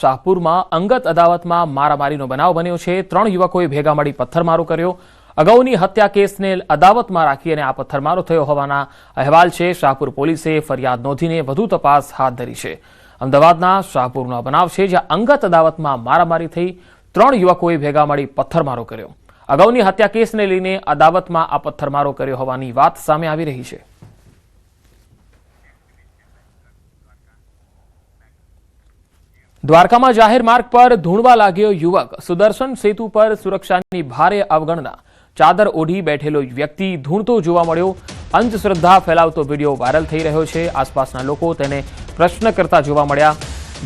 શાહપુરમાં અંગત અદાવતમાં મારામારીનો બનાવ બન્યો છે। 3 યુવકોએ ભેગા મળી પથ્થરમારો કર્યો। અગાઉની હત્યા કેસને અદાવતમાં રાખી અને આ પથ્થરમારો થયો હોવાના અહેવાલ છે। શાહપુર પોલીસે ફરિયાદ નોંધીને વધુ તપાસ હાથ ધરી છે। અમદાવાદના શાહપુરનો બનાવ છે, જ્યાં અંગત અદાવતમાં મારામારી થઈ 3 યુવકોએ ભેગા મળી પથ્થરમારો કર્યો। અગાઉની હત્યા કેસને લઈને અદાવતમાં આ પથ્થરમારો કર્યો હોવાની વાત સામે આવી રહી છે। દ્વારકામાં જાહેર માર્ગ પર ધૂણવા લાગ્યો યુવક। સુદર્શન સેતુ પર સુરક્ષાની ભારે અવગણના। ચાદર ઓઢી બેઠેલો વ્યક્તિ ધૂણતો જોવા મળ્યો। અંધશ્રદ્ધા ફેલાવતો વિડીયો વાયરલ થઈ રહ્યો છે। આસપાસના લોકો તેને પ્રશ્ન કરતા જોવા મળ્યા।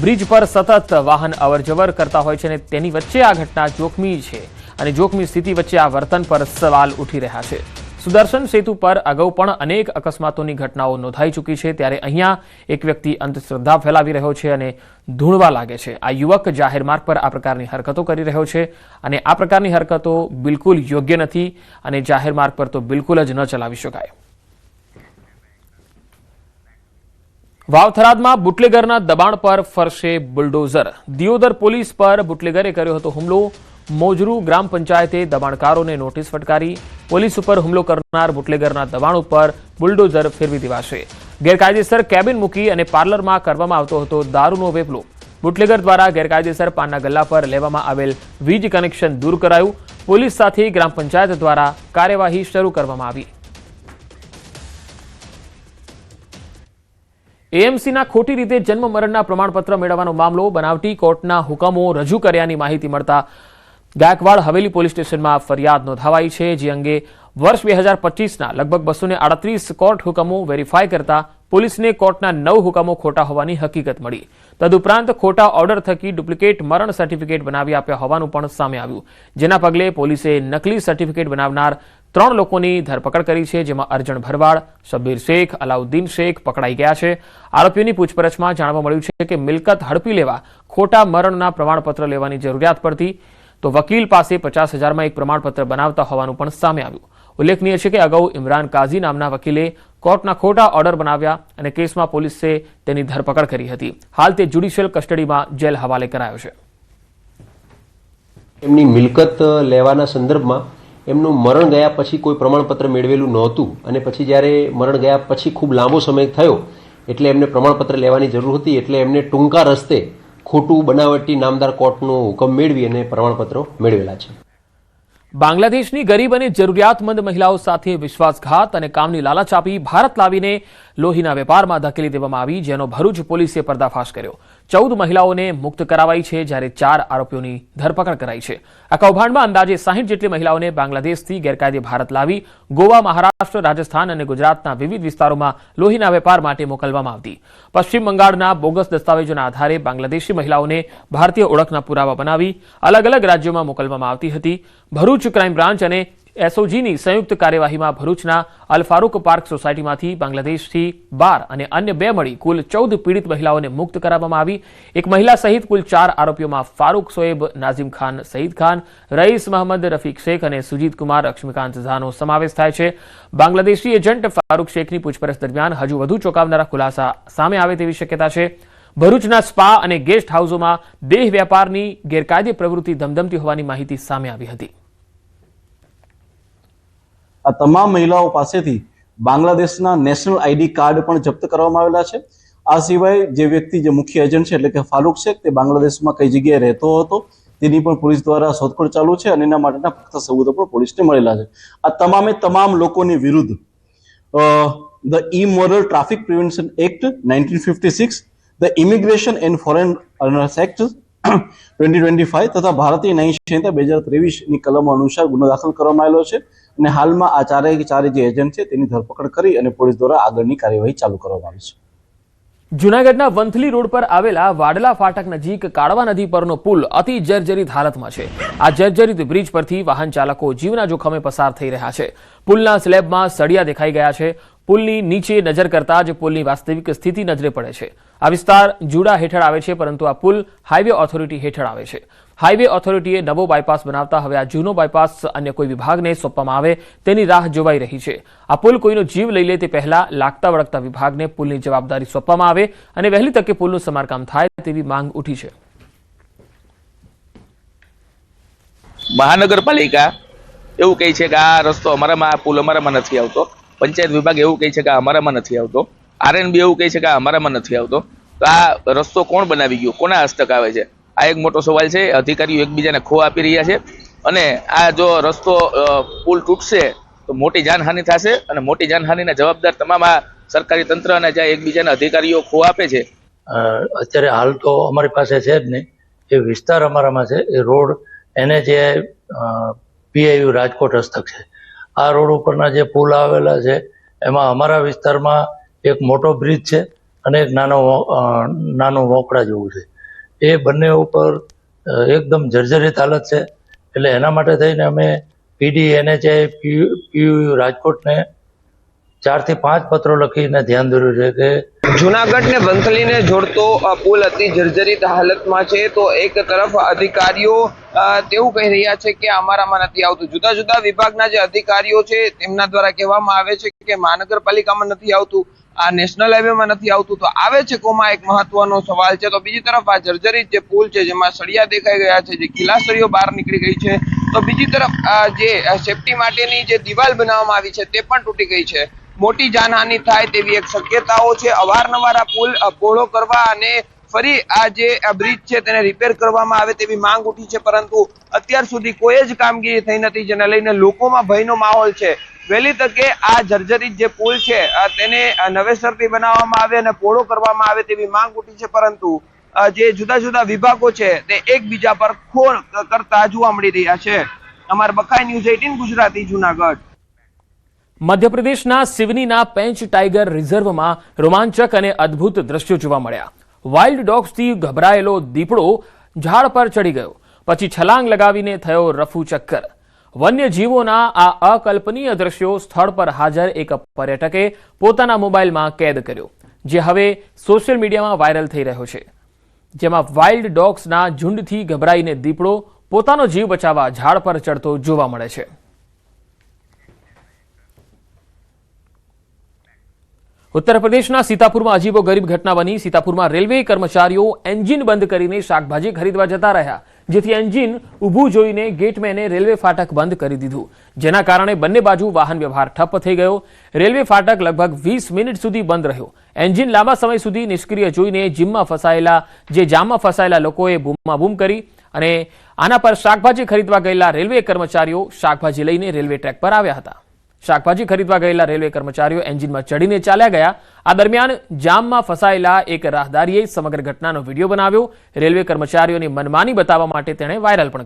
બ્રિજ પર સતત વાહન અવરજવર કરતા હોય છે અને તેની વચ્ચે આ ઘટના જોખમી છે અને જોખમી સ્થિતિ વચ્ચે આ વર્તન પર સવાલ ઉઠી રહ્યા છે। સુદર્શન સેતુ પર અગાઉ પણ અનેક અકસ્માતોની ઘટનાઓ નોંધાઈ ચૂકી છે, ત્યારે અહીંયા એક વ્યક્તિ અંધશ્રદ્ધા ફેલાવી રહ્યો છે અને ધૂણવા લાગે છે। આ યુવક જાહેર માર્ગ પર આ પ્રકારની હરકતો કરી રહ્યો છે અને આ પ્રકારની હરકતો બિલકુલ યોગ્ય નથી અને જાહેર માર્ગ પર તો બિલકુલ જ ન ચલાવી શકાય। વાવથરાદમાં બુટલેગરના દબાણ પર ફરશે બુલડોઝર। દિયોદર પોલીસ પર બુટલેગરે કર્યો હતો હુમલો। મોજરૂ ગ્રામ પંચાયતે દબાણકારોને નોટિસ ફટકારી। પોલીસ ઉપર હુમલો કરનાર બુટલેગરના દબાણ ઉપર બુલડોઝર ફેરવી દેવાશે। ગેરકાયદેસર કેબિન મૂકી અને પાર્લરમાં કરવામાં આવતો હતો દારૂનો વેપલો। બુટલેગર દ્વારા ગેરકાયદેસર પાનના ગલ્લા પર લેવામાં આવેલ વીજ કનેક્શન દૂર કરાયું। પોલીસ સાથે ગ્રામ પંચાયત દ્વારા કાર્યવાહી શરૂ કરવામાં આવી। એએમસીના ખોટી રીતે જન્મ મરણના પ્રમાણપત્ર મેળવવાનો મામલો। બનાવટી કોર્ટના હુકમો રજૂ કર્યાની માહિતી મળતા ગાયકવાડ હવેલી પોલીસ સ્ટેશનમાં ફરિયાદ નોંધાવાઈ છે, જે અંગે વર્ષ 2025ના લગભગ 238 કોર્ટ હુકમો વેરીફાઈ કરતા પોલીસને કોર્ટના 9 હુકમો ખોટા હોવાની હકીકત મળી। તદુપરાંત ખોટા ઓર્ડર થકી ડુપ્લિકેટ મરણ સર્ટિફિકેટ બનાવી આપ્યા હોવાનું પણ સામે આવ્યું, જેના પગલે પોલીસે નકલી સર્ટિફિકેટ બનાવનાર 3 લોકોની ધરપકડ કરી છે, જેમાં અર્જણ ભરવાડ, શબ્બીર શેખ, અલાઉદ્દીન શેખ પકડાઈ ગયા છે। આરોપીઓની પૂછપરછમાં જાણવા મળ્યું છે કે મિલકત હડપી લેવા ખોટા મરણના પ્રમાણપત્ર લેવાની જરૂરિયાત પડતી, તો વકીલ પાસે 50,000માં એક પ્રમાણપત્ર બનાવતા હોવાનું પણ સામે આવ્યું। ઉલ્લેખનીય છે કે અગાઉ ઇમરાન કાઝી નામના વકીલે કોર્ટના ખોટા ઓર્ડર બનાવ્યા અને કેસમાં પોલીસે તેની ધરપકડ કરી હતી। હાલ તે જ્યુડિશિયલ કસ્ટડીમાં જેલ હવાલે કરાયો છે। એમની મિલકત લેવાના સંદર્ભમાં એમનું મરણ ગયા પછી કોઈ પ્રમાણપત્ર મેળવેલું નહોતું અને પછી જ્યારે મરણ ગયા પછી ખૂબ લાંબો સમય થયો એટલે એમને પ્રમાણપત્ર લેવાની જરૂર હતી, એટલે એમને ટૂંકા રસ્તે ખોટું બનાવટી નામદાર કોર્ટનો હુકમ મેળવી અને પ્રમાણપત્રો મેળવેલા છે। બાંગ્લાદેશની ગરીબ અને જરૂરિયાતમંદ મહિલાઓ સાથે વિશ્વાસઘાત અને કામની લાલચ આપી ભારત લાવીને લોહીના વેપારમાં ધકેલી દેવામાં આવી, જેનો ભરૂચ પોલીસે પર્દાફાશ કર્યો। 14 મહિલાઓને મુક્ત કરાવાઈ છે, જ્યારે 4 આરોપીઓની ધરપકડ કરાઈ છે। આ કૌભાંડમાં અંદાજે 60 જેટલી મહિલાઓને બાંગ્લાદેશથી ગેરકાયદે ભારત લાવી ગોવા, મહારાષ્ટ્ર, રાજસ્થાન અને ગુજરાતના વિવિધ વિસ્તારોમાં લોહીના વેપાર માટે મોકલવામાં આવતી। પશ્ચિમ બંગાળના બોગસ દસ્તાવેજોના આધારે બાંગ્લાદેશી મહિલાઓને ભારતીય ઓળખના પુરાવા બનાવી અલગ અલગ રાજ્યોમાં મોકલવામાં આવતી હતી। ભરૂચ ક્રાઇમ બ્રાન્ચ અને એસઓજીની સંયુક્ત કાર્યવાહીમાં ભરૂચના અલ ફારૂક પાર્ક સોસાયટીમાંથી બાંગ્લાદેશથી 12 અને અન્ય 2 મળી કુલ 14 પીડિત મહિલાઓને મુક્ત કરાવવામાં આવી। એક મહિલા સહિત કુલ 4 આરોપીઓમાં ફારૂક સોએબ, નાઝીમ ખાન, સઈદ ખાન, રઈસ મહંમદ, રફીક શેખ અને સુજીત કુમાર, લક્ષ્મીકાંત ઝાનો સમાવેશ થાય છે। બાંગ્લાદેશી એજન્ટ ફારૂક શેખની પૂછપરછ દરમિયાન હજુ વધુ ચોંકાવનારા ખુલાસા સામે આવે તેવી શક્યતા છે। ભરૂચના સ્પા અને ગેસ્ટ હાઉસોમાં દેહ વેપારની ગેરકાયદે પ્રવૃત્તિ ધમધમતી હોવાની માહિતી સામે આવી હતી। આ તમામ મહિલાઓ પાસેથી બાંગ્લાદેશના નેશનલ આઈડી કાર્ડ પણ જપ્ત કરવામાં આવેલા છે। આ સિવાય જે વ્યક્તિ જે મુખ્ય એજન્ટ છે એટલે કે ફારૂક શેખ તે બાંગ્લાદેશમાં કઈ જગ્યાએ રહેતો હતો તેની પણ પોલીસ દ્વારા શોધખોળ ચાલુ છે અને એના માટેના પુખ્તા સબૂતો પણ પોલીસને મળેલા છે। આ તમામ લોકોની વિરુદ્ધ the immoral traffic prevention act 1956, the immigration and foreigners act 2025 તથા ભારતીય ન્યાય સંહિતા 2023ની કલમો અનુસાર ગુનો દાખલ કરવામાં આવેલો છે અને હાલમાં આ ચારે જે એજન્ટ છે તેની ધરપકડ કરી અને પોલીસ દ્વારા આગળની કાર્યવાહી ચાલુ કરવામાં આવી છે। જૂનાગઢના વંથલી રોડ પર આવેલા વાડલા ફાટક નજીક કાળવા નદી પરનો પુલ અતિ જર્જરિત હાલતમાં છે। આ જર્જરિત બ્રિજ પરથી વાહન ચાલકો જીવના જોખમે પસાર થઈ રહ્યા છે। પુલના સ્લેબમાં સળિયા દેખાઈ ગયા છે। પુલની નીચે નજર કરતા જ પુલની વાસ્તવિક સ્થિતિ નજરે પડે છે। આ વિસ્તાર જુડા હેઠળ આવે છે, પરંતુ આ પુલ હાઈવે ઓથોરિટી હેઠળ આવે છે। હાઈવે ઓથોરિટીએ નવો બાયપાસ બનાવતા હવે આ જૂનો બાયપાસ અન્ય કોઈ વિભાગને સોંપવામાં આવે તેની રાહ જોવાઈ રહી છે। આ પુલ કોઈનો જીવ લઈ લે તે પહેલા લાગતા વળગતા વિભાગને પુલની જવાબદારી સોંપવામાં આવે અને વહેલી તકે પુલનું સમારકામ થાય તેવી માંગ ઉઠી છે। મહાનગરપાલિકા એવું કહે છે કે આ રસ્તો અમારામાં, આ પુલ અમારામાં નથી આવતો. પંચાયત વિભાગ એવું કહે છે કે આ અમારામાં નથી આવતો. આરએનબી એવું કહે છે કે આ અમારામાં નથી આવતો. તો આ રસ્તો કોણ બનાવી ગયો, કોના હસ્તક આવે છે? આ એક મોટો સવાલ છે. અધિકારીઓ એકબીજાને ખો આપી રહ્યા છે અને આ જો રસ્તો પુલ તૂટશે તો મોટી જાનહાનિ થશે અને મોટી જાનહાનિના જવાબદાર તમામ આ સરકારી તંત્ર અને જ્યાં એકબીજાના અધિકારીઓ ખો આપે છે. અત્યારે હાલ તો અમારી પાસે છે જ નહીં. એ વિસ્તાર અમારામાં છે, એ રોડ એને જે પીઆઈયુ રાજકોટ હસ્તક છે. આ રોડ ઉપરના જે પુલ આવેલા છે એમાં અમારા વિસ્તારમાં એક મોટો બ્રિજ છે અને એક નાનું વોકડા જેવું છે. એ બંને ઉપર એકદમ જર્જરિત હાલત છે. એટલે એના માટે થઈને અમે પીડી, એનએચઆઈ, પીયુ રાજકોટને 4 થી 5 પત્રો લખીને ધ્યાન દોર્યું છે કે જુનાગઢ ને વંથલીને જોડતો પુલ અતિ જર્જરિત હાલતમાં છે. તો એક તરફ અધિકારીઓ તેવું કહી રહ્યા છે કે અમારામાં નથી આવતું. જુદા જુદા વિભાગના જે અધિકારીઓ છે તેમના દ્વારા કહેવામાં આવે છે કે મહાનગરપાલિકામાં નથી આવતું, આ નેશનલ હાઈવેમાં નથી આવતું. તો આવે છે કોમાં એક મહત્વનો સવાલ છે. તો બીજી તરફ આ જર્જરિત જે પુલ છે જેમાં સળિયા દેખાઈ ગયા છે, જે કિલાસરીઓ બહાર નીકળી ગઈ છે, તો બીજી તરફ જે સેફટી માટેની જે દિવાલ બનાવવામાં આવી છે તે પણ તૂટી ગઈ છે. મોટી જાનહાનિ થાય તેવી એક શક્યતાઓ છે. અવારનવાર આ પુલ પહોળો કરવા અને ફરી આ જે બ્રિજ છે તેને રિપેર કરવામાં આવે તેવી માંગ ઉઠી છે, પરંતુ અત્યાર સુધી કોઈ જ કામગીરી થઈ નથી, જેને લઈને લોકોમાં ભયનો માહોલ છે. વહેલી તકે આ જર્જરિત જે પુલ છે તેને નવેસરથી બનાવવામાં આવે અને પહોળો કરવામાં આવે તેવી માંગ ઉઠી છે, પરંતુ જે જુદા જુદા વિભાગો છે તે એકબીજા પર ખોળ કરતા જોવા મળી રહ્યા છે. અમારા બખાઈ ન્યૂઝ 18 ગુજરાતી, જુનાગઢ. મધ્યપ્રદેશના સિવનીના પેંચ ટાઈગર રિઝર્વમાં રોમાંચક અને અદ્ભુત દ્રશ્યો જોવા મળ્યા. વાઇલ્ડ ડોગ્સથી ગભરાયેલો દીપડો ઝાડ પર ચડી ગયો, પછી છલાંગ લગાવીને થયો રફુ ચક્કર. વન્યજીવોના આ અકલ્પનીય દ્રશ્યો સ્થળ પર હાજર એક પર્યટકે પોતાના મોબાઈલમાં કેદ કર્યો, જે હવે સોશિયલ મીડિયામાં વાયરલ થઈ રહ્યો છે. જેમાં વાઇલ્ડ ડોગ્સના ઝુંડથી ગભરાઈને દીપડો પોતાનો જીવ બચાવવા ઝાડ પર ચડતો જોવા મળે છે. ઉત્તર પ્રદેશના સીતાપુરમાં અજીબો ગરીબ ઘટના બની. સીતાપુરમાં રેલવે કર્મચારીઓ એન્જિન બંધ કરીને શાકભાજી ખરીદવા જતા રહ્યા, જેથી એન્જિન ઊભું જોઈને ગેટમેને રેલવે ફાટક બંધ કરી દીધું, જેના કારણે બંને બાજુ વાહન વ્યવહાર ઠપ્પ થઈ ગયો. રેલવે ફાટક લગભગ 20 મિનિટ સુધી બંધ રહ્યો. એન્જિન લાંબા સમય સુધી નિષ્ક્રિય જોઈને જામમાં ફસાયેલા લોકોએ બૂમાબૂમ કરી અને આના પર શાકભાજી ખરીદવા ગયેલા રેલવે કર્મચારીઓ શાકભાજી લઈને રેલવે ટ્રેક પર આવ્યા હતા. શાકભાજી ખરીદવા ગયેલા રેલવે કર્મચારીઓ એન્જિનમાં ચડીને ચાલ્યા ગયા. આ દરમિયાન જામમાં ફસાયેલા એક રાહદારીએ સમગ્ર ઘટનાનો વિડીયો બનાવ્યો. રેલવે કર્મચારીઓની મનમાની બતાવવા માટે તેણે વાયરલ પણ કર્યો.